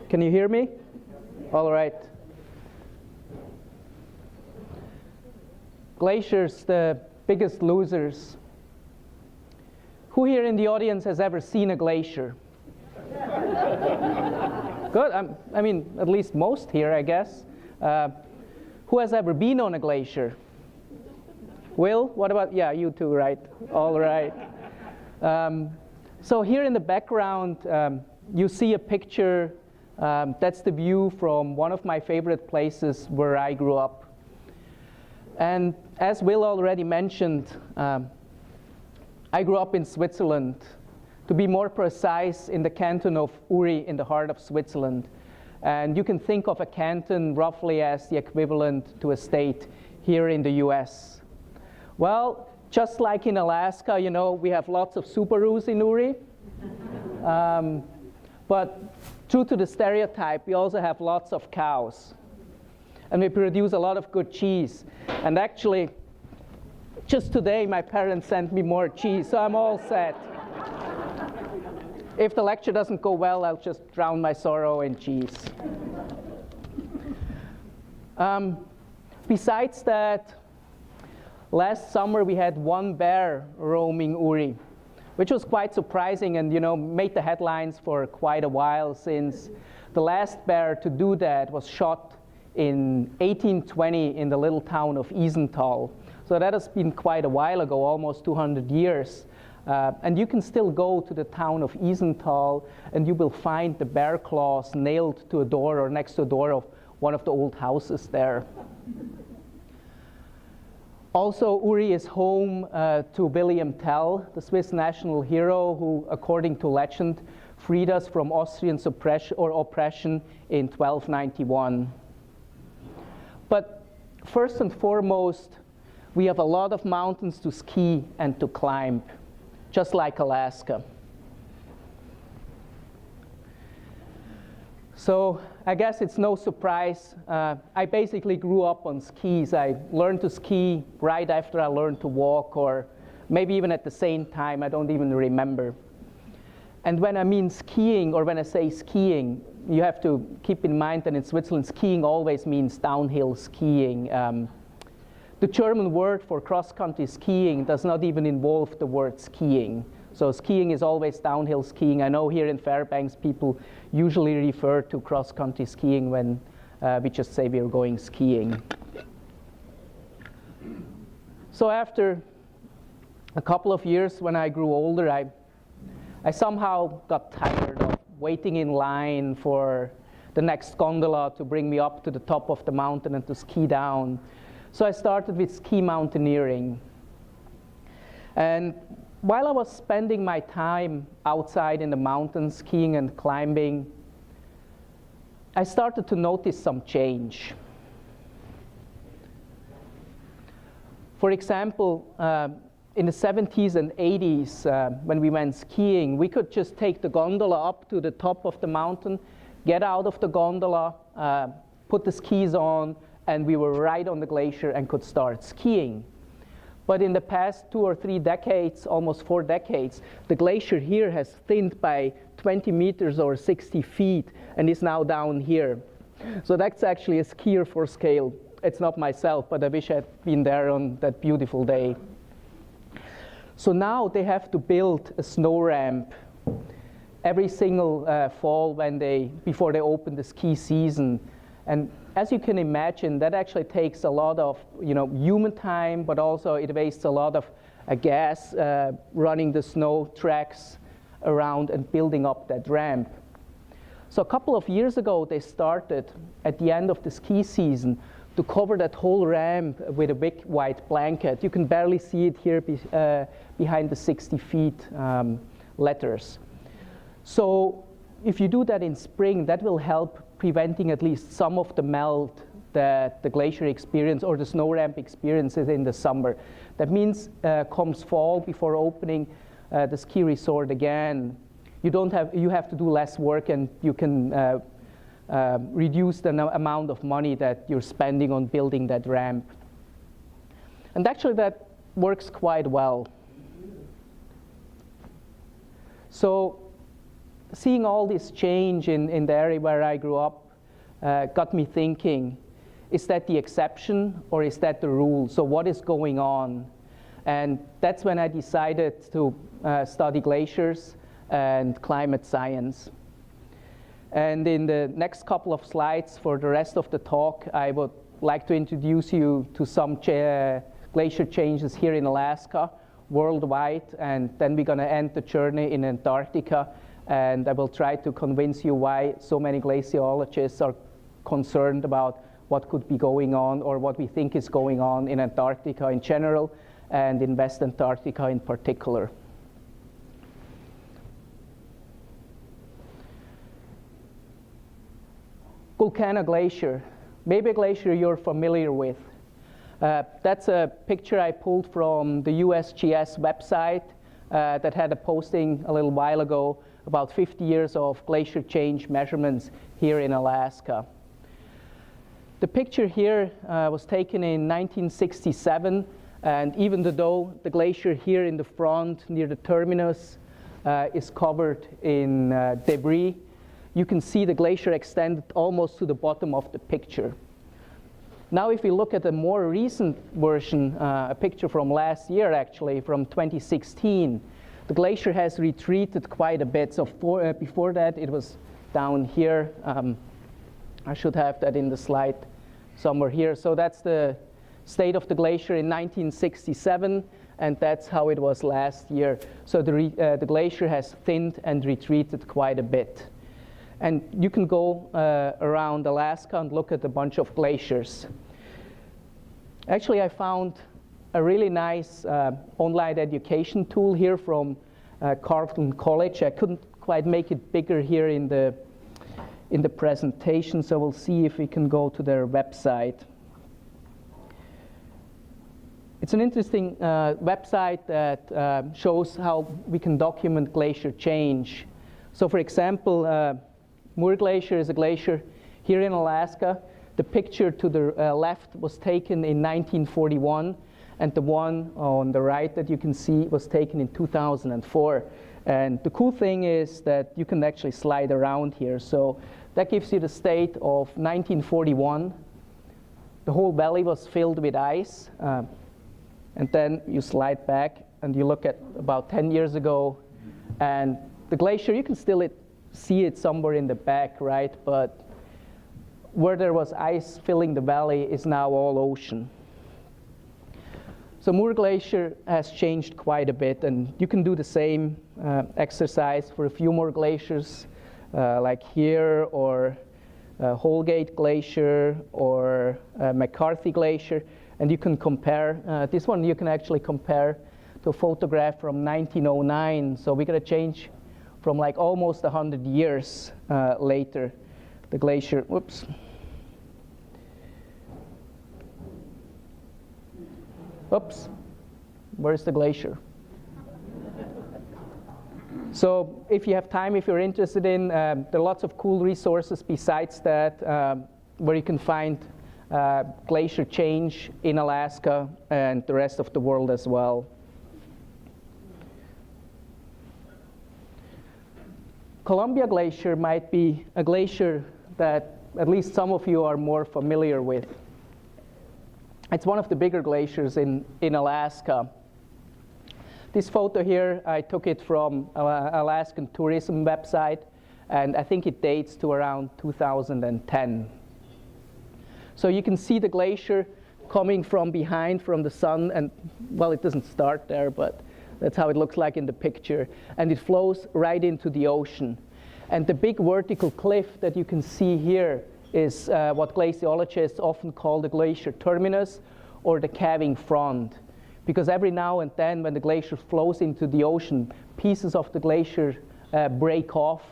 Can you hear me? All right. Glaciers, the biggest losers. Who here in the audience has ever seen a glacier? Good. I mean, at least most here, I guess. Who has ever been on a glacier? Will? What about, yeah, you too, right? All right. So here in the background, you see a picture. That's the view from one of my favorite places where I grew up. And as Will already mentioned, I grew up in Switzerland. To be more precise, in the canton of Uri in the heart of Switzerland. And you can think of a canton roughly as the equivalent to a state here in the US. Well, just like in Alaska, you know, we have lots of Subarus in Uri. But true to the stereotype, we also have lots of cows. And we produce a lot of good cheese. And actually, just today, my parents sent me more cheese, so I'm all set. If the lecture doesn't go well, I'll just drown my sorrow in cheese. Besides that, last summer we had one bear roaming Uri, which was quite surprising and, you know, made the headlines for quite a while, since the last bear to do that was shot in 1820 in the little town of Isental. So that has been quite a while ago, almost 200 years. And you can still go to the town of Isental and you will find the bear claws nailed to a door or next to a door of one of the old houses there. Also, Uri is home to William Tell, the Swiss national hero who, according to legend, freed us from Austrian oppression in 1291. But first and foremost, we have a lot of mountains to ski and to climb, just like Alaska. So I guess it's no surprise. I basically grew up on skis. I learned to ski right after I learned to walk, or maybe even at the same time. I don't even remember. And when I mean skiing, or when I say skiing, you have to keep in mind that in Switzerland, skiing always means downhill skiing. The German word for cross-country skiing does not even involve the word skiing. So skiing is always downhill skiing. I know here in Fairbanks, people usually refer to cross-country skiing when we just say we're going skiing. So after a couple of years, when I grew older, I somehow got tired of waiting in line for the next gondola to bring me up to the top of the mountain and to ski down. So I started with ski mountaineering. And while I was spending my time outside in the mountains, skiing and climbing, I started to notice some change. For example, in the 70s and 80s, when we went skiing, we could just take the gondola up to the top of the mountain, get out of the gondola, put the skis on, and we were right on the glacier and could start skiing. But in the past 2 or 3 decades, almost 4 decades, the glacier here has thinned by 20 meters or 60 feet and is now down here. So that's actually a skier for scale. It's not myself, but I wish I'd been there on that beautiful day. So now they have to build a snow ramp every single fall before they open the ski season. And as you can imagine, that actually takes a lot of human time, but also it wastes a lot of gas running the snow tracks around and building up that ramp. So a couple of years ago, they started at the end of the ski season to cover that whole ramp with a big white blanket. You can barely see it here behind the 60 feet letters. So if you do that in spring, that will help preventing at least some of the melt that the glacier experience or the snow ramp experiences in the summer. That means comes fall, before opening the ski resort again, you have to do less work, and you can reduce the amount of money that you're spending on building that ramp. And actually that works quite well. So seeing all this change in the area where I grew up got me thinking, is that the exception or is that the rule? So what is going on? And that's when I decided to study glaciers and climate science. And in the next couple of slides for the rest of the talk, I would like to introduce you to some glacier changes here in Alaska, worldwide, and then we're going to end the journey in Antarctica, and I will try to convince you why so many glaciologists are concerned about what could be going on or what we think is going on in Antarctica in general and in West Antarctica in particular. Gulkana Glacier, maybe a glacier you're familiar with. That's a picture I pulled from the USGS website that had a posting a little while ago about 50 years of glacier change measurements here in Alaska. The picture here was taken in 1967, and even though the glacier here in the front near the terminus is covered in debris, you can see the glacier extended almost to the bottom of the picture. Now if you look at a more recent version, a picture from last year actually, from 2016, the glacier has retreated quite a bit. So before that it was down here. I should have that in the slide somewhere here. So that's the state of the glacier in 1967, and that's how it was last year. So the glacier has thinned and retreated quite a bit. And you can go around Alaska and look at a bunch of glaciers. Actually, I found a really nice online education tool here from Carleton College. I couldn't quite make it bigger here in the presentation, so we'll see if we can go to their website. It's an interesting website that shows how we can document glacier change. So for example, Muir Glacier is a glacier here in Alaska. The picture to the left was taken in 1941, and the one on the right that you can see was taken in 2004. And the cool thing is that you can actually slide around here. So that gives you the state of 1941. The whole valley was filled with ice. And then you slide back and you look at about 10 years ago. And the glacier, you can still see it somewhere in the back, right? But where there was ice filling the valley is now all ocean. So Muir Glacier has changed quite a bit, and you can do the same exercise for a few more glaciers, like here, or Holgate Glacier, or McCarthy Glacier, and you can compare. This one you can actually compare to a photograph from 1909, so we got a change from like almost 100 years later. The glacier, whoops. Oops, where's the glacier? So if you have time, if you're interested in, there are lots of cool resources besides that where you can find glacier change in Alaska and the rest of the world as well. Columbia Glacier might be a glacier that at least some of you are more familiar with. It's one of the bigger glaciers in Alaska. This photo here, I took it from Alaskan tourism website, and I think it dates to around 2010. So you can see the glacier coming from behind, from the sun, and well, it doesn't start there, but that's how it looks like in the picture. And it flows right into the ocean. And the big vertical cliff that you can see here is what glaciologists often call the glacier terminus or the calving front. Because every now and then when the glacier flows into the ocean, pieces of the glacier break off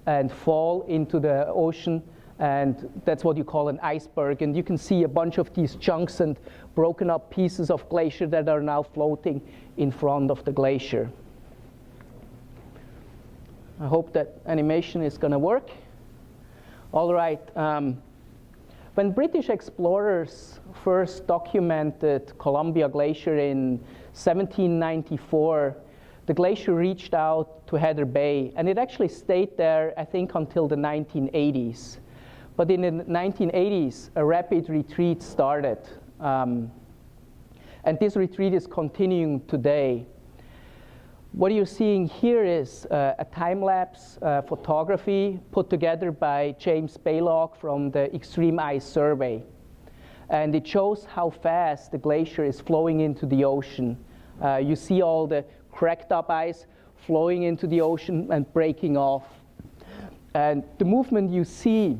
and fall into the ocean, and that's what you call an iceberg. And you can see a bunch of these chunks and broken up pieces of glacier that are now floating in front of the glacier. I hope that animation is going to work. All right. When British explorers first documented Columbia Glacier in 1794, the glacier reached out to Heather Bay, and it actually stayed there, I think, until the 1980s. But in the 1980s, a rapid retreat started. And this retreat is continuing today. What you're seeing here is a time-lapse photography put together by James Baylock from the Extreme Ice Survey. And it shows how fast the glacier is flowing into the ocean. You see all the cracked up ice flowing into the ocean and breaking off. And the movement you see,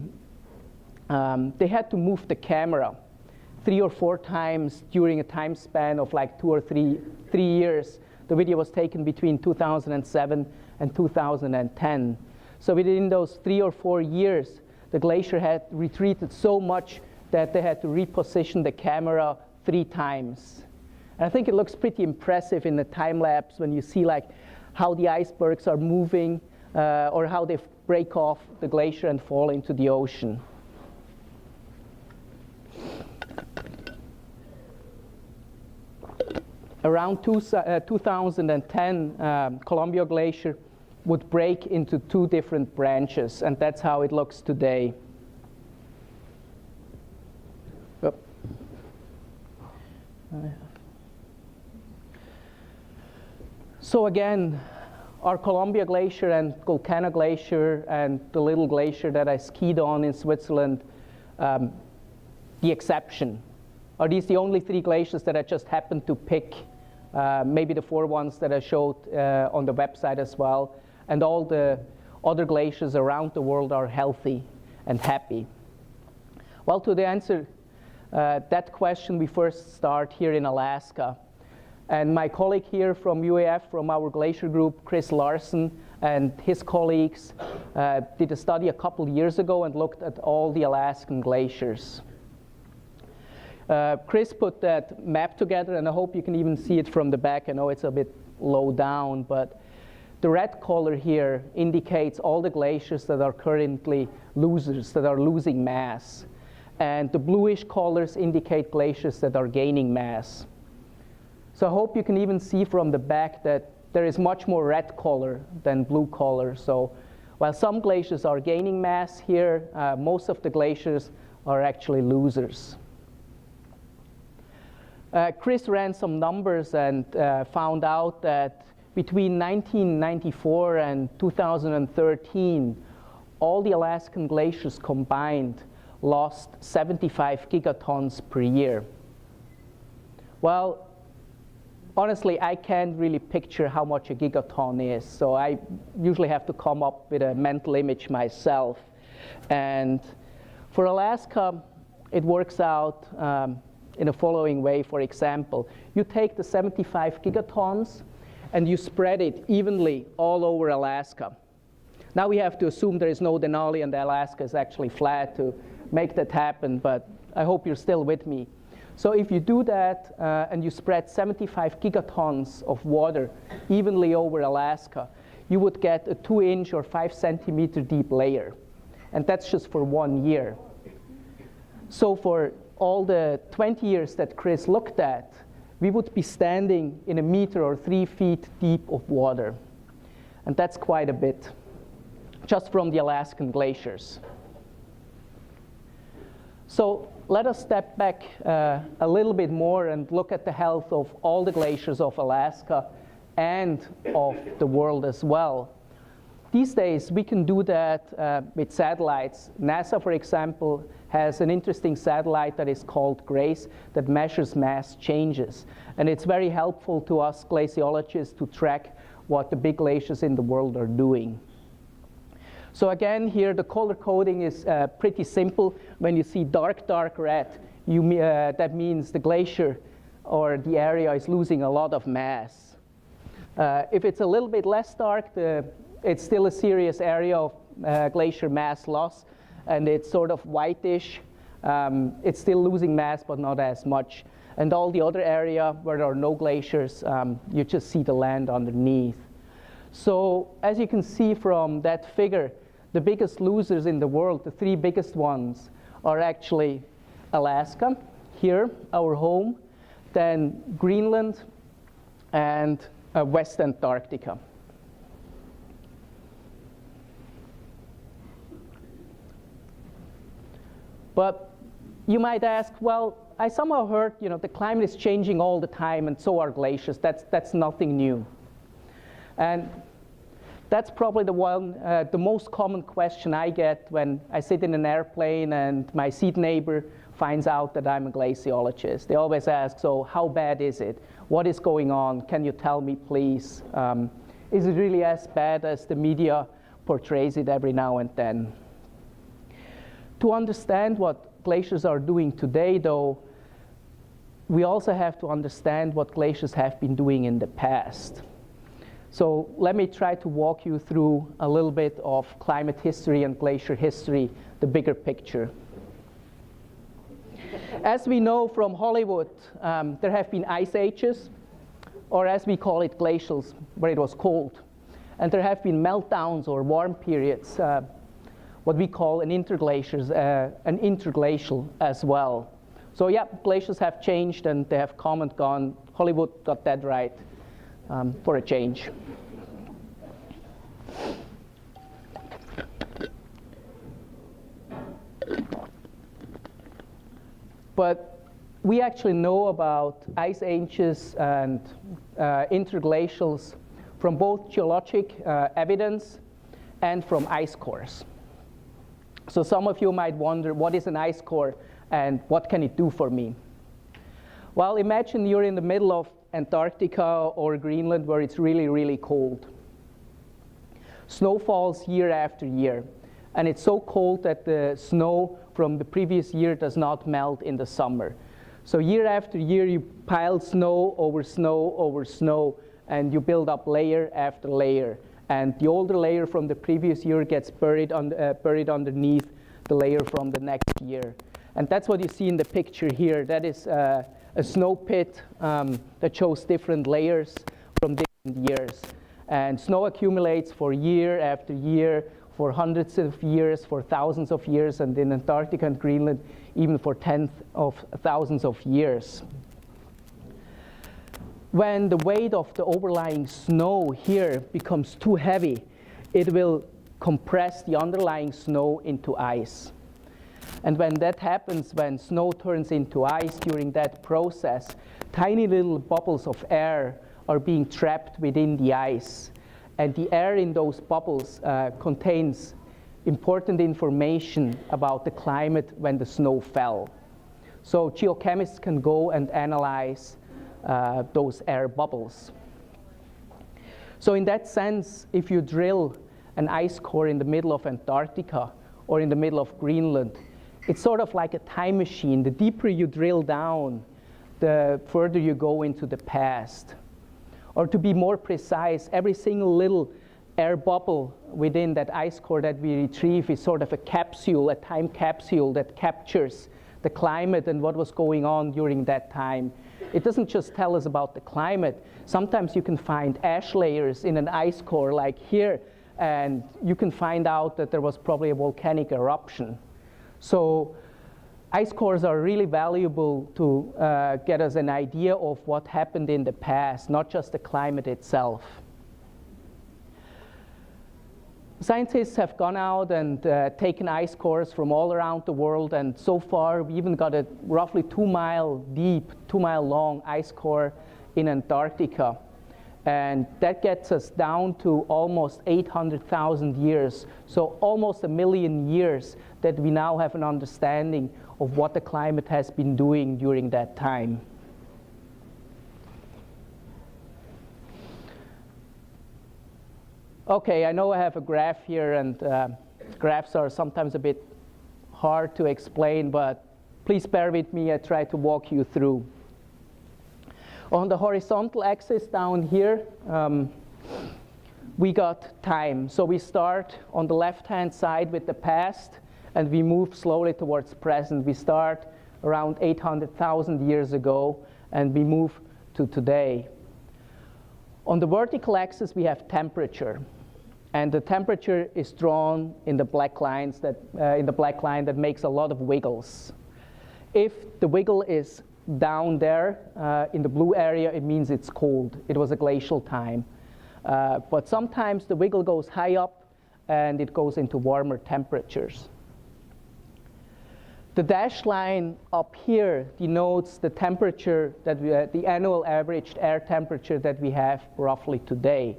they had to move the camera 3 or 4 times during a time span of like 2 or 3 years. The video was taken between 2007 and 2010. So within those 3 or 4 years, the glacier had retreated so much that they had to reposition the camera 3 times. And I think it looks pretty impressive in the time lapse when you see like how the icebergs are moving or how they break off the glacier and fall into the ocean. Around 2010, Columbia Glacier would break into 2 different branches, and that's how it looks today. Oh. So again, our Columbia Glacier and Golcana Glacier and the little glacier that I skied on in Switzerland, the exception. Are these the only 3 glaciers that I just happened to pick? Maybe the 4 ones that I showed on the website as well. And all the other glaciers around the world are healthy and happy. Well, to answer that question, we first start here in Alaska. And my colleague here from UAF, from our glacier group, Chris Larson, and his colleagues did a study a couple years ago and looked at all the Alaskan glaciers. Chris put that map together, and I hope you can even see it from the back. I know it's a bit low down, but the red color here indicates all the glaciers that are currently losers, that are losing mass. And the bluish colors indicate glaciers that are gaining mass. So I hope you can even see from the back that there is much more red color than blue color. So while some glaciers are gaining mass here, most of the glaciers are actually losers. Chris ran some numbers and found out that between 1994 and 2013, all the Alaskan glaciers combined lost 75 gigatons per year. Well, honestly, I can't really picture how much a gigaton is, so I usually have to come up with a mental image myself. And for Alaska, it works out in the following way. For example, you take the 75 gigatons and you spread it evenly all over Alaska. Now we have to assume there is no Denali and Alaska is actually flat to make that happen, but I hope you're still with me. So if you do that and you spread 75 gigatons of water evenly over Alaska, you would get a 2-inch or 5-centimeter deep layer. And that's just for 1 year. So for all the 20 years that Chris looked at, we would be standing in 1 meter or 3 feet deep of water. And that's quite a bit, just from the Alaskan glaciers. So let us step back a little bit more and look at the health of all the glaciers of Alaska and of the world as well. These days, we can do that with satellites. NASA, for example, has an interesting satellite that is called GRACE that measures mass changes. And it's very helpful to us glaciologists to track what the big glaciers in the world are doing. So again, here the color coding is pretty simple. When you see dark, dark red, that means the glacier or the area is losing a lot of mass. If it's a little bit less dark, it's still a serious area of glacier mass loss, and it's sort of whitish. It's still losing mass, but not as much. And all the other area where there are no glaciers, you just see the land underneath. So as you can see from that figure, the biggest losers in the world, the 3 biggest ones, are actually Alaska, here, our home, then Greenland, and West Antarctica. But you might ask, well, I somehow heard, the climate is changing all the time, and so are glaciers. That's nothing new. And that's probably the most common question I get when I sit in an airplane and my seat neighbor finds out that I'm a glaciologist. They always ask, so how bad is it? What is going on? Can you tell me, please? Is it really as bad as the media portrays it every now and then? To understand what glaciers are doing today, though, we also have to understand what glaciers have been doing in the past. So let me try to walk you through a little bit of climate history and glacier history, the bigger picture. As we know from Hollywood, there have been ice ages, or as we call it, glacials, where it was cold. And there have been meltdowns or warm periods, what we call an interglacial as well. So yeah, glaciers have changed and they have come and gone. Hollywood got that right for a change. But we actually know about ice ages and interglacials from both geologic evidence and from ice cores. So some of you might wonder, what is an ice core and what can it do for me? Well, imagine you're in the middle of Antarctica or Greenland where it's really, really cold. Snow falls year after year, and it's so cold that the snow from the previous year does not melt in the summer. So year after year, you pile snow over snow over snow, and you build up layer after layer. And the older layer from the previous year gets buried underneath the layer from the next year. And that's what you see in the picture here. That is a snow pit that shows different layers from different years. And snow accumulates for year after year, for hundreds of years, for thousands of years, and in Antarctica and Greenland, even for tens of thousands of years. When the weight of the overlying snow here becomes too heavy, it will compress the underlying snow into ice. And when that happens, when snow turns into ice during that process, tiny little bubbles of air are being trapped within the ice. And the air in those bubbles contains important information about the climate when the snow fell. So geochemists can go and analyze those air bubbles. So in that sense, if you drill an ice core in the middle of Antarctica or in the middle of Greenland, it's sort of like a time machine. The deeper you drill down, the further you go into the past. Or to be more precise, every single little air bubble within that ice core that we retrieve is sort of a capsule, a time capsule that captures the climate and what was going on during that time. It doesn't just tell us about the climate. Sometimes you can find ash layers in an ice core like here, and you can find out that there was probably a volcanic eruption. So ice cores are really valuable to get us an idea of what happened in the past, not just the climate itself. Scientists have gone out and taken ice cores from all around the world, and so far we even got a roughly 2-mile deep, 2-mile long ice core in Antarctica. And that gets us down to almost 800,000 years, so almost 1 million years that we now have an understanding of what the climate has been doing during that time. Okay, I know I have a graph here, and graphs are sometimes a bit hard to explain, but please bear with me. I try to walk you through. On the horizontal axis down here, we got time. So we start on the left-hand side with the past, and we move slowly towards present. We start around 800,000 years ago, and we move to today. On the vertical axis, we have temperature, and the temperature is drawn in the black lines that in the black line that makes a lot of wiggles. If the wiggle is down there in the blue area, it means it's cold. It was a glacial time. But sometimes the wiggle goes high up and it goes into warmer temperatures. The dashed line up here denotes the temperature that the annual averaged air temperature that we have roughly today.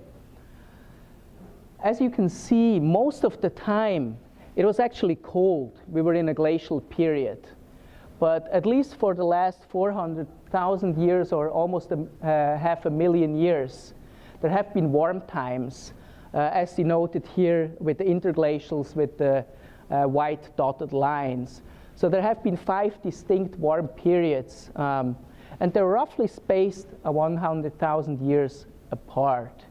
As you can see, most of the time it was actually cold. We were in a glacial period. But at least for the last 400,000 years, or almost 500,000 years, there have been warm times, as denoted here with the interglacials with the white dotted lines. So there have been 5 distinct warm periods, and they're roughly spaced 100,000 years apart.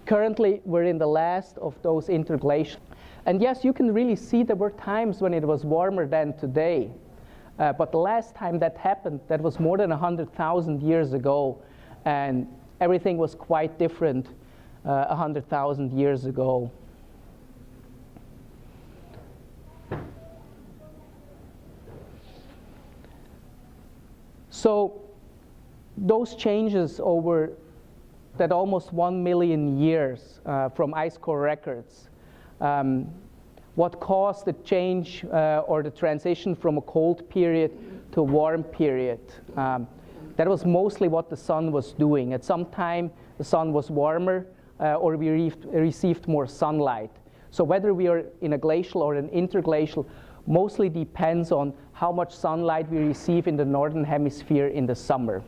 Currently, we're in the last of those interglacials. And yes, you can really see there were times when it was warmer than today. But the last time that happened, that was more than 100,000 years ago, and everything was quite different 100,000 years ago. So those changes over that almost 1 million years from ice core records, what caused the change or the transition from a cold period to a warm period? That was mostly what the sun was doing. At some time, the sun was warmer or we received more sunlight. So whether we are in a glacial or an interglacial mostly depends on how much sunlight we receive in the northern hemisphere in the summer.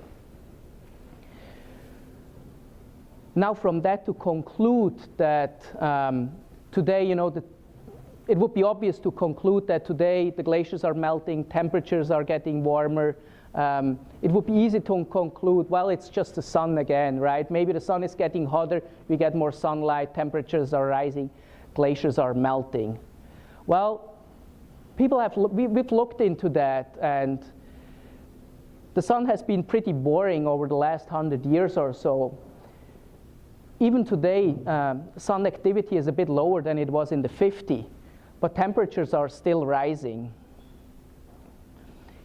Now from that to conclude that today, it would be obvious to conclude that today the glaciers are melting, temperatures are getting warmer. It would be easy to conclude, well, it's just the sun again, right? Maybe the sun is getting hotter, we get more sunlight, temperatures are rising, glaciers are melting. Well, we've looked into that, and the sun has been pretty boring over the last 100 years or so. Even today, sun activity is a bit lower than it was in the 50s, but temperatures are still rising.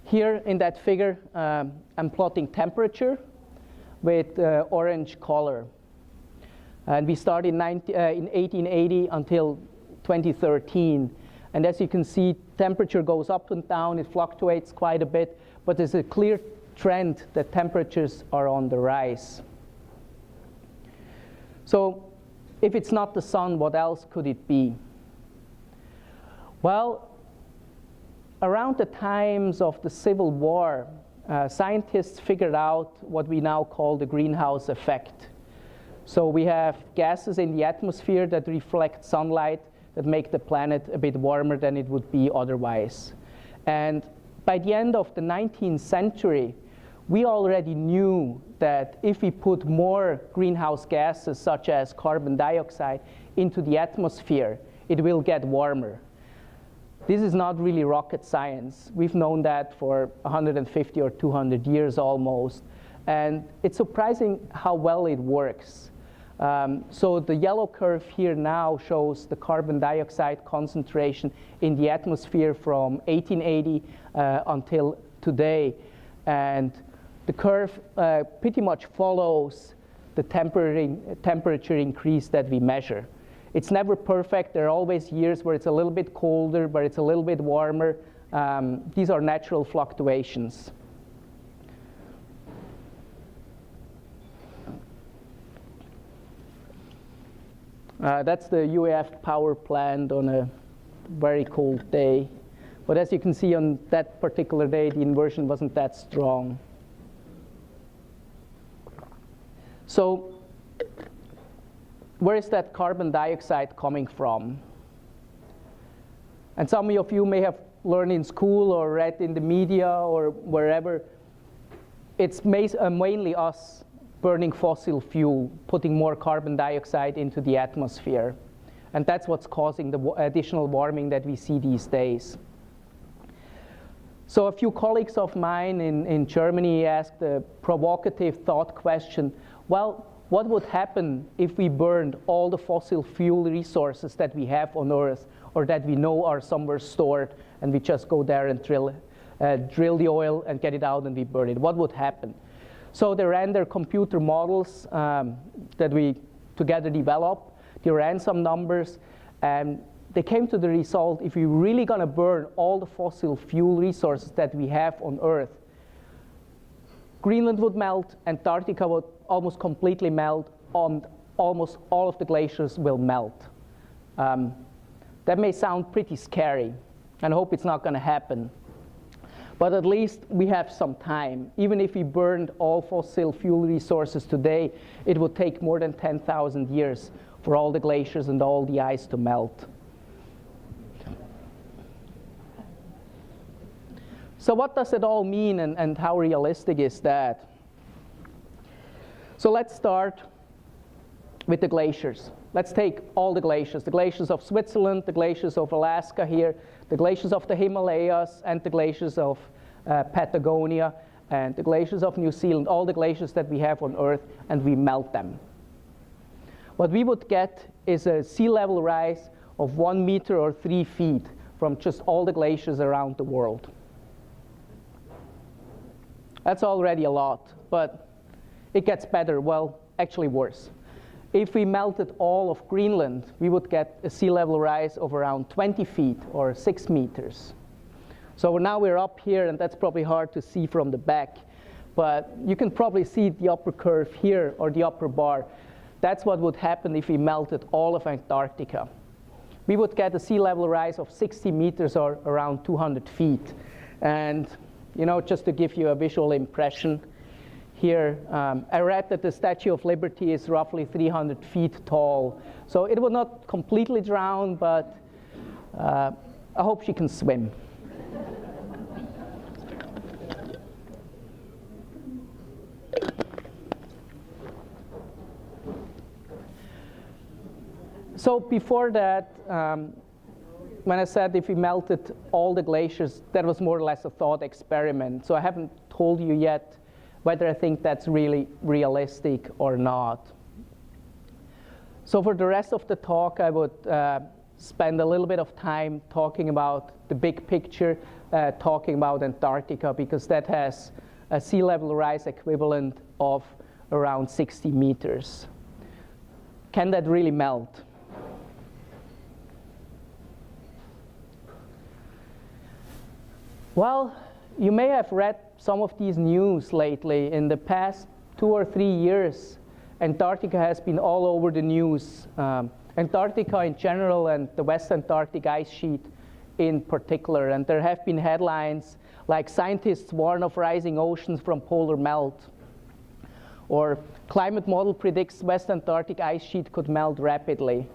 Here in that figure, I'm plotting temperature with orange color. And we started in 1880 until 2013. And as you can see, temperature goes up and down. It fluctuates quite a bit, but there's a clear trend that temperatures are on the rise. So if it's not the sun, what else could it be? Well, around the times of the Civil War, scientists figured out what we now call the greenhouse effect. So we have gases in the atmosphere that reflect sunlight that make the planet a bit warmer than it would be otherwise. And by the end of the 19th century, we already knew that if we put more greenhouse gases, such as carbon dioxide, into the atmosphere, it will get warmer. This is not really rocket science. We've known that for 150 or 200 years almost. And it's surprising how well it works. So the yellow curve here now shows the carbon dioxide concentration in the atmosphere from 1880 until today. And the curve pretty much follows the temperature increase that we measure. It's never perfect. There are always years where it's a little bit colder, where it's a little bit warmer. These are natural fluctuations. That's the UAF power plant on a very cold day. But as you can see, on that particular day, the inversion wasn't that strong. So where is that carbon dioxide coming from? And some of you may have learned in school or read in the media or wherever. It's mainly us burning fossil fuel, putting more carbon dioxide into the atmosphere. And that's what's causing the additional warming that we see these days. So a few colleagues of mine in Germany asked a provocative thought question, well, what would happen if we burned all the fossil fuel resources that we have on Earth or that we know are somewhere stored and we just go there and drill drill the oil and get it out and we burn it. What would happen? So they ran their computer models that we together developed. They ran some numbers, and they came to the result, if we're really going to burn all the fossil fuel resources that we have on Earth, Greenland would melt, Antarctica would almost completely melt, and almost all of the glaciers will melt. That may sound pretty scary, and I hope it's not going to happen. But at least we have some time. Even if we burned all fossil fuel resources today, it would take more than 10,000 years for all the glaciers and all the ice to melt. So what does it all mean, and how realistic is that? So let's start with the glaciers. Let's take all the glaciers of Switzerland, the glaciers of Alaska here, the glaciers of the Himalayas, and the glaciers of Patagonia, and the glaciers of New Zealand, all the glaciers that we have on Earth, and we melt them. What we would get is a sea level rise of 1 meter or 3 feet from just all the glaciers around the world. That's already a lot, but it gets better, well, actually worse. If we melted all of Greenland, we would get a sea level rise of around 20 feet or 6 meters. So now we're up here, and that's probably hard to see from the back, but you can probably see the upper curve here, or the upper bar. That's what would happen if we melted all of Antarctica. We would get a sea level rise of 60 meters or around 200 feet. And just to give you a visual impression, here, I read that the Statue of Liberty is roughly 300 feet tall. So it will not completely drown, but I hope she can swim. So before that, when I said if we melted all the glaciers, that was more or less a thought experiment. So I haven't told you yet whether I think that's really realistic or not. So for the rest of the talk, I would spend a little bit of time talking about the big picture, talking about Antarctica, because that has a sea level rise equivalent of around 60 meters. Can that really melt? Well, you may have read some of these news lately. In the past 2 or 3 years, Antarctica has been all over the news. Antarctica in general, and the West Antarctica Ice Sheet in particular. And there have been headlines like "Scientists warn of rising oceans from polar melt," or "Climate model predicts West Antarctic Ice Sheet could melt rapidly."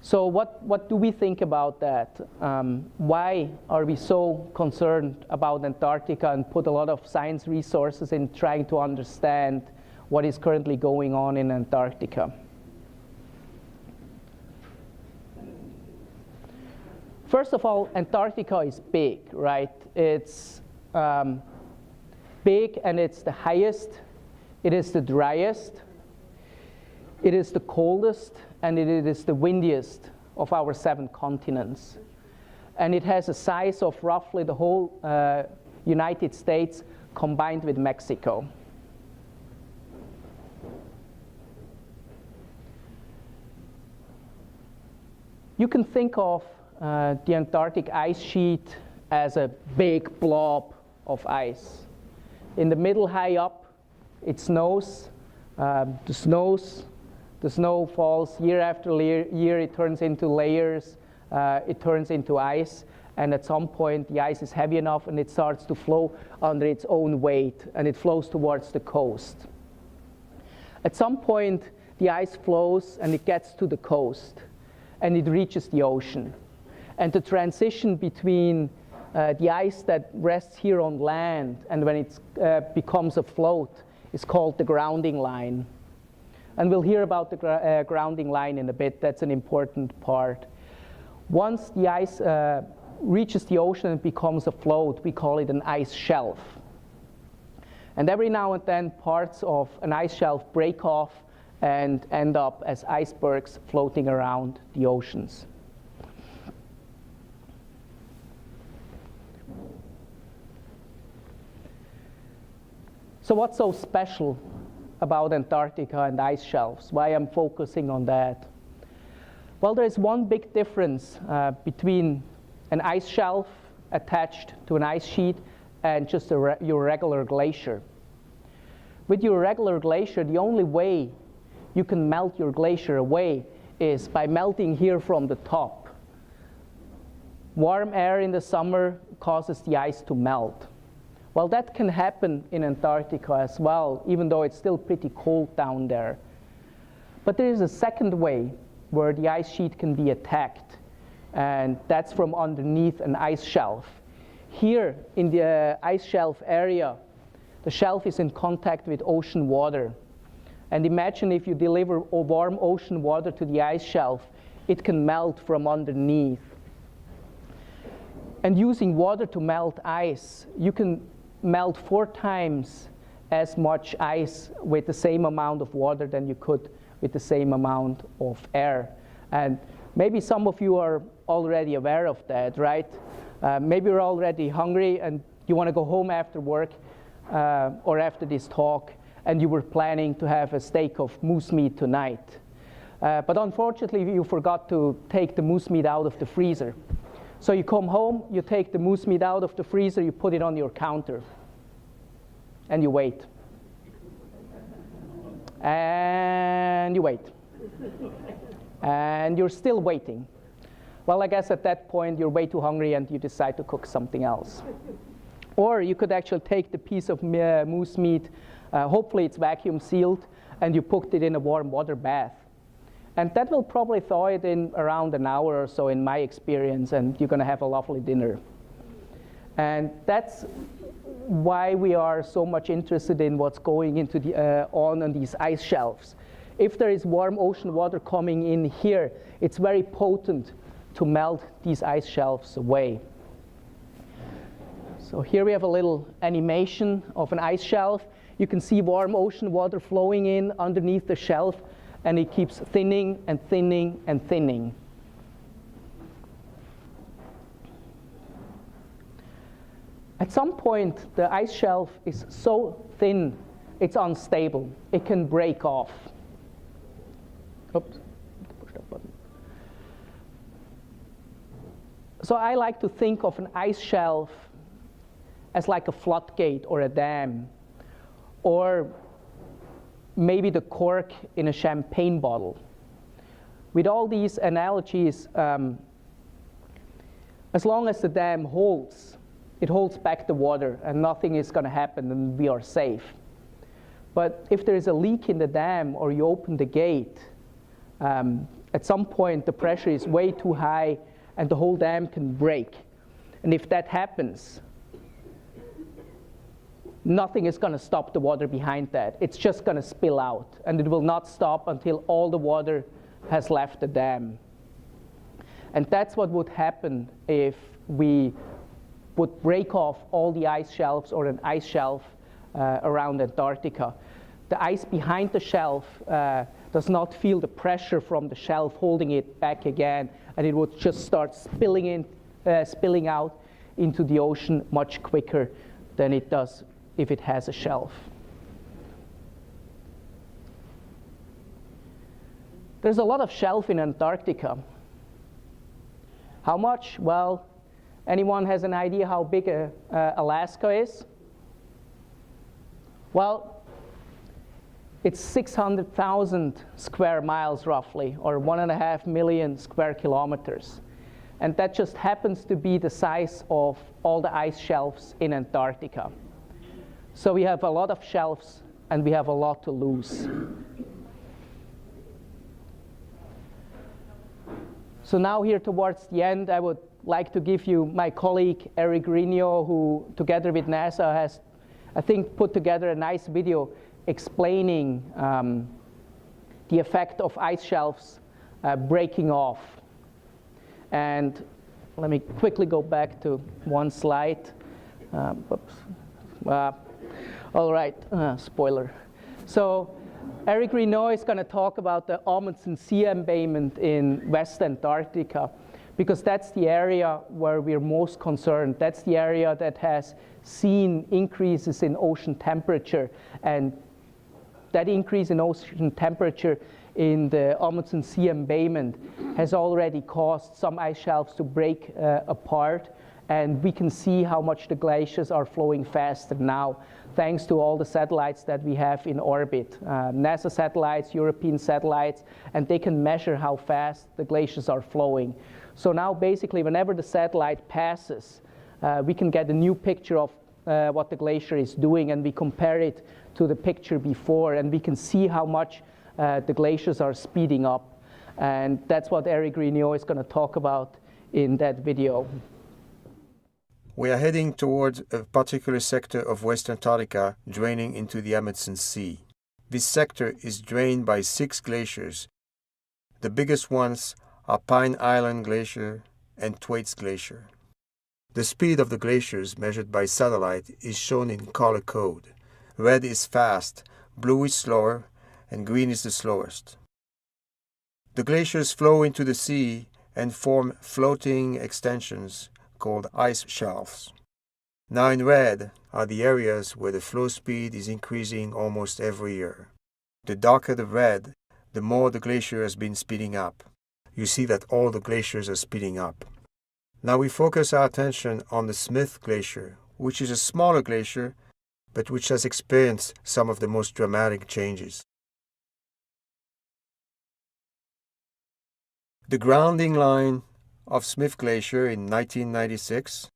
So what do we think about that? Why are we so concerned about Antarctica and put a lot of science resources in trying to understand what is currently going on in Antarctica? First of all, Antarctica is big, right? It's big, and it's the highest. It is the driest. It is the coldest, and it is the windiest of our 7 continents. And it has a size of roughly the whole United States combined with Mexico. You can think of the Antarctic ice sheet as a big blob of ice. In the middle, high up, it snows. The snow falls year after year. It turns into layers. It turns into ice. And at some point, the ice is heavy enough, and it starts to flow under its own weight, and it flows towards the coast. At some point, the ice flows, and it gets to the coast, and it reaches the ocean. And the transition between the ice that rests here on land and when it becomes afloat is called the grounding line. And we'll hear about the grounding line in a bit. That's an important part. Once the ice reaches the ocean and becomes afloat, we call it an ice shelf. And every now and then, parts of an ice shelf break off and end up as icebergs floating around the oceans. So what's so special about Antarctica and ice shelves? Why I'm focusing on that? Well, there is one big difference between an ice shelf attached to an ice sheet and just your regular glacier. With your regular glacier, the only way you can melt your glacier away is by melting here from the top. Warm air in the summer causes the ice to melt. Well, that can happen in Antarctica as well, even though it's still pretty cold down there. But there is a second way where the ice sheet can be attacked, and that's from underneath an ice shelf. Here in the ice shelf area, the shelf is in contact with ocean water. And imagine if you deliver warm ocean water to the ice shelf, it can melt from underneath. And using water to melt ice, you can melt 4 times as much ice with the same amount of water than you could with the same amount of air. And maybe some of you are already aware of that, right? Maybe you're already hungry and you want to go home after work or after this talk, and you were planning to have a steak of moose meat tonight. But unfortunately, you forgot to take the moose meat out of the freezer. So you come home, you take the moose meat out of the freezer, you put it on your counter, and you wait. And you wait. And you're still waiting. Well, I guess at that point, you're way too hungry and you decide to cook something else. Or you could actually take the piece of moose meat, hopefully it's vacuum sealed, and you put it in a warm water bath. And that will probably thaw it in around an hour or so in my experience, and you're going to have a lovely dinner. And that's why we are so much interested in what's going into on these ice shelves. If there is warm ocean water coming in here, it's very potent to melt these ice shelves away. So here we have a little animation of an ice shelf. You can see warm ocean water flowing in underneath the shelf, and it keeps thinning and thinning and thinning. At some point, the ice shelf is so thin, it's unstable. It can break off. Oops, push that button. So I like to think of an ice shelf as like a floodgate or a dam, or maybe the cork in a champagne bottle. With all these analogies, as long as the dam holds, it holds back the water and nothing is going to happen and we are safe. But if there is a leak in the dam or you open the gate, at some point the pressure is way too high and the whole dam can break. And if that happens, nothing is going to stop the water behind that. It's just going to spill out, and it will not stop until all the water has left the dam. And that's what would happen if we would break off all the ice shelves or an ice shelf around Antarctica. The ice behind the shelf does not feel the pressure from the shelf holding it back again, and it would just start spilling out into the ocean much quicker than it does if it has a shelf. There's a lot of shelf in Antarctica. How much? Well, anyone has an idea how big Alaska is? Well, it's 600,000 square miles roughly, or 1.5 million square kilometers. And that just happens to be the size of all the ice shelves in Antarctica. So we have a lot of shelves, and we have a lot to lose. So now here towards the end, I would like to give you my colleague, Eric Grigno, who together with NASA has, I think, put together a nice video explaining the effect of ice shelves breaking off. And let me quickly go back to one slide. All right, spoiler. So Eric Grigno is going to talk about the Amundsen Sea embayment in West Antarctica. because that's the area where we're most concerned. That's the area that has seen increases in ocean temperature, and that increase in ocean temperature in the Amundsen Sea embayment has already caused some ice shelves to break apart, and we can see how much the glaciers are flowing faster now, thanks to all the satellites that we have in orbit, NASA satellites, European satellites, and they can measure how fast the glaciers are flowing. So now basically whenever the satellite passes, we can get a new picture of what the glacier is doing, and we compare it to the picture before, and we can see how much the glaciers are speeding up. And that's what Eric Grignot is going to talk about in that video. We are heading towards a particular sector of West Antarctica draining into the Amundsen Sea. This sector is drained by 6 glaciers. The biggest ones are Pine Island Glacier and Thwaites Glacier. The speed of the glaciers measured by satellite is shown in color code. Red is fast, blue is slower, and green is the slowest. The glaciers flow into the sea and form floating extensions called ice shelves. Now in red are the areas where the flow speed is increasing almost every year. The darker the red, the more the glacier has been speeding up. You see that all the glaciers are speeding up. Now we focus our attention on the Smith Glacier, which is a smaller glacier, but which has experienced some of the most dramatic changes. The grounding line of Smith Glacier in 1996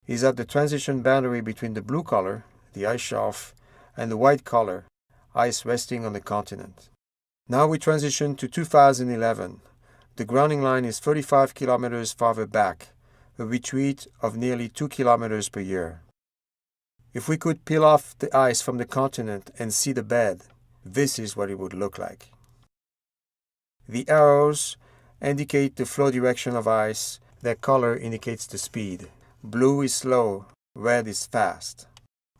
is at the transition boundary between the blue color, the ice shelf, and the white color, ice resting on the continent. Now we transition to 2011. The grounding line is 35 kilometers farther back, a retreat of nearly 2 kilometers per year. If we could peel off the ice from the continent and see the bed, this is what it would look like. The arrows indicate the flow direction of ice. Their color indicates the speed. Blue is slow, red is fast.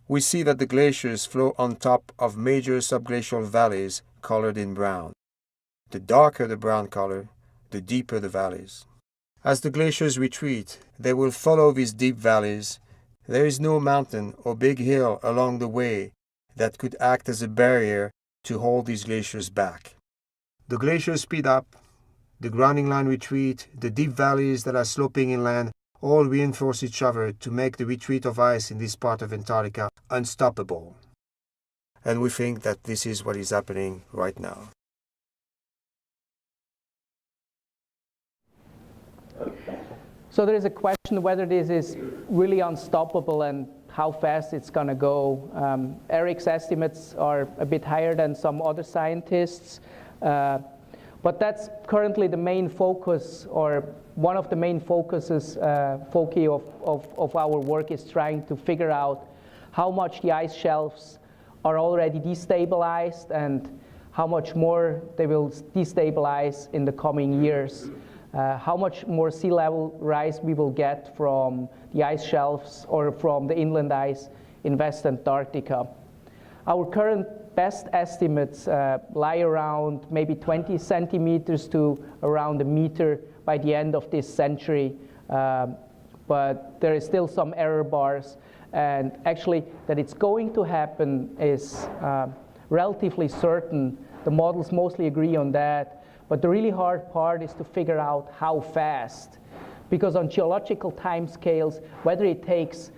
We see that the glaciers flow on top of major subglacial valleys colored in brown. The darker the brown color, the deeper the valleys. As the glaciers retreat, they will follow these deep valleys. There is no mountain or big hill along the way that could act as a barrier to hold these glaciers back. The glaciers speed up, the grounding line retreat, the deep valleys that are sloping inland all reinforce each other to make the retreat of ice in this part of Antarctica unstoppable. And we think that this is what is happening right now. So there is a question whether this is really unstoppable and how fast it's going to go. Eric's estimates are a bit higher than some other scientists. But that's currently the main focus, or one of the main focuses, foci of our work is trying to figure out how much the ice shelves are already destabilized and how much more they will destabilize in the coming years. How much more sea level rise we will get from the ice shelves or from the inland ice in West Antarctica. Our current best estimates lie around maybe 20 centimeters to around a meter by the end of this century. But there is still some error bars. And actually, that it's going to happen is relatively certain. The models mostly agree on that. But the really hard part is to figure out how fast. Because on geological timescales, whether it takes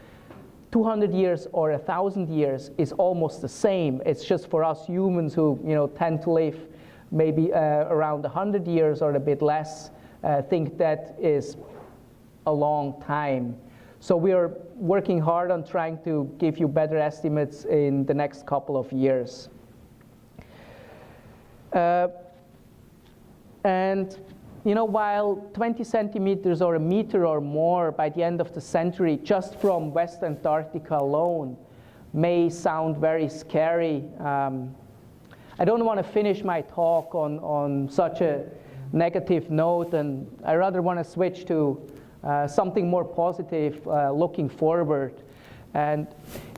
200 years or 1,000 years is almost the same. It's just for us humans who tend to live maybe around 100 years or a bit less, think that is a long time. So we are working hard on trying to give you better estimates in the next couple of years. And while 20 centimeters or a meter or more by the end of the century, just from West Antarctica alone, may sound very scary, I don't want to finish my talk on such a negative note, and I rather want to switch to something more positive, looking forward. And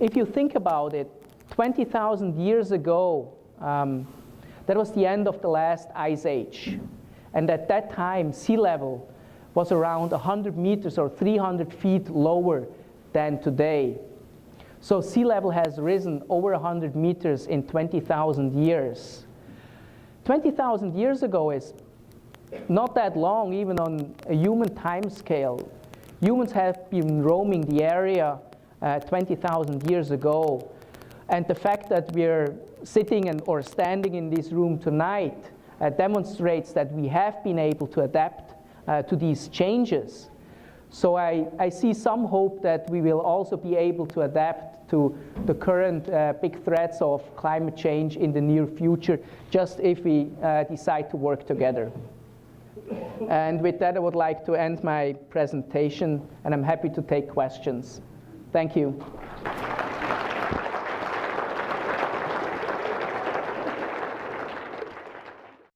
if you think about it, 20,000 years ago, that was the end of the last ice age. And at that time, sea level was around 100 meters or 300 feet lower than today. So sea level has risen over 100 meters in 20,000 years. 20,000 years ago is not that long, even on a human time scale. Humans have been roaming the area 20,000 years ago. And the fact that we're sitting or standing in this room tonight demonstrates that we have been able to adapt to these changes. So I see some hope that we will also be able to adapt to the current big threats of climate change in the near future, just if we decide to work together. And with that, I would like to end my presentation, and I'm happy to take questions. Thank you.